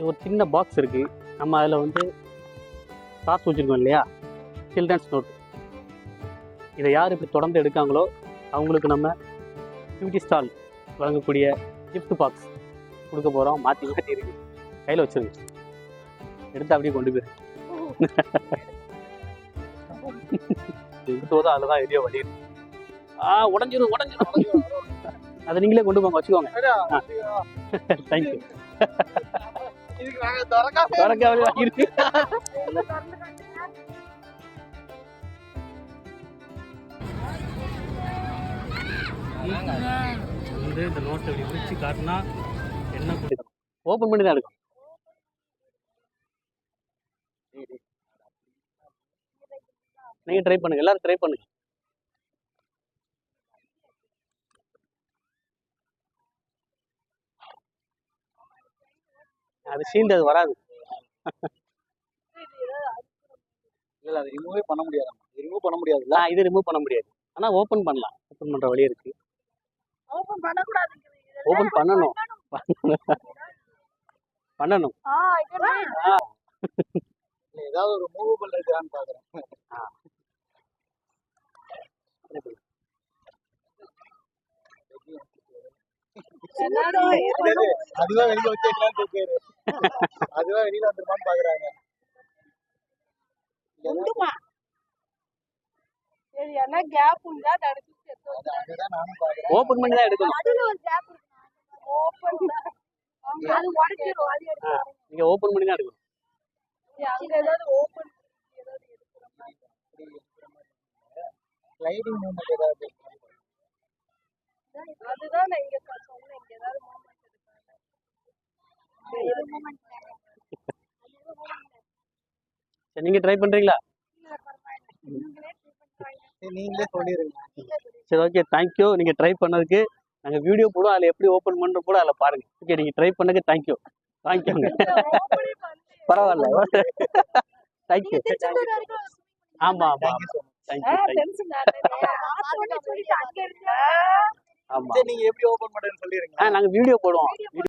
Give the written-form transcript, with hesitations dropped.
ஒரு சின்ன பாக்ஸ் இருக்குது. நம்ம அதில் வந்து காசு வச்சுருக்கோம் இல்லையா, சில்ட்ரன்ஸ் நோட். இதை யார் இப்படி தொடர்ந்து எடுக்காங்களோ அவங்களுக்கு நம்ம பியூட்டி ஸ்டால் வழங்கக்கூடிய கிஃப்ட் பாக்ஸ் கொடுக்க போகிறோம். மாற்றி மாற்றி இருக்கு, கையில் வச்சுருங்க. எடுத்து அப்படியே கொண்டு போயிரு. எடுத்தோதான் அதில் தான் எதையோ வழி இருக்கு. உடஞ்சிரும். அதை நீங்களே கொண்டு போங்க, வச்சுக்கோங்க. தேங்க்யூ. இருக்கு வந்து இந்த நோட்டை இப்படி பிரிச்சு காட்டினா என்ன பிடிக்கும், ஓப்பன் பண்ணி தான் எடுக்கும். நீங்க ட்ரை பண்ணுங்க, எல்லாரும் ட்ரை பண்ணுங்க. அது ஷீல்டு அது வராது. இல்ல அது ரிமூவே பண்ண முடியாது. ரிமூவ் பண்ண முடியாது. இது ரிமூவ் பண்ண முடியாது, ஆனா ஓபன் பண்ணலாம். ஓபன் பண்ற வழி இருக்கு. ஓபன் பண்ணக்கூடாது, ஓபன் பண்ணணும். பண்ணணும். ஏதாவது ஒரு மூவபிள் இருக்கான்னு பாக்குறேன். அதுதான் வெளியில வச்சுக்கலான்னு கேட்காரு. அதுதான் வெளியில வந்துருமான்னு பாக்குறாங்க. ஓபன் பண்ணி தான் எடுக்கணும். நீங்க ஓபன் பண்ணி தான் எடுக்கணும். ஸ்லைடிங் மூவ்மென்ட் ஏதாவது அதுதான் நான் இங்க சொன்னேன். இங்க ஏதாவது மூவ்மென்ட் சரி, நீங்க ட்ரை பண்றீங்களா? நீங்களே சொல்லிருங்க. சரி, ஓகே, தேங்க்யூ. நீங்க ட்ரை பண்ணதுக்கு நாங்க வீடியோ போடுவோம், அதில் எப்படி ஓப்பன் பண்ணுற கூட அதில் பாருங்க. ஓகே, நீங்க ட்ரை பண்ணதுக்கு தேங்க்யூ. வாங்கிக்கோங்க. பரவாயில்ல, தேங்க்யூ. ஆமா ஆமா, தேங்க்யூ. ஆமா, நீங்க எப்படி ஓபன் பண்ணுன்னு சொல்லிருங்க. நாங்க வீடியோ போடுவோம்.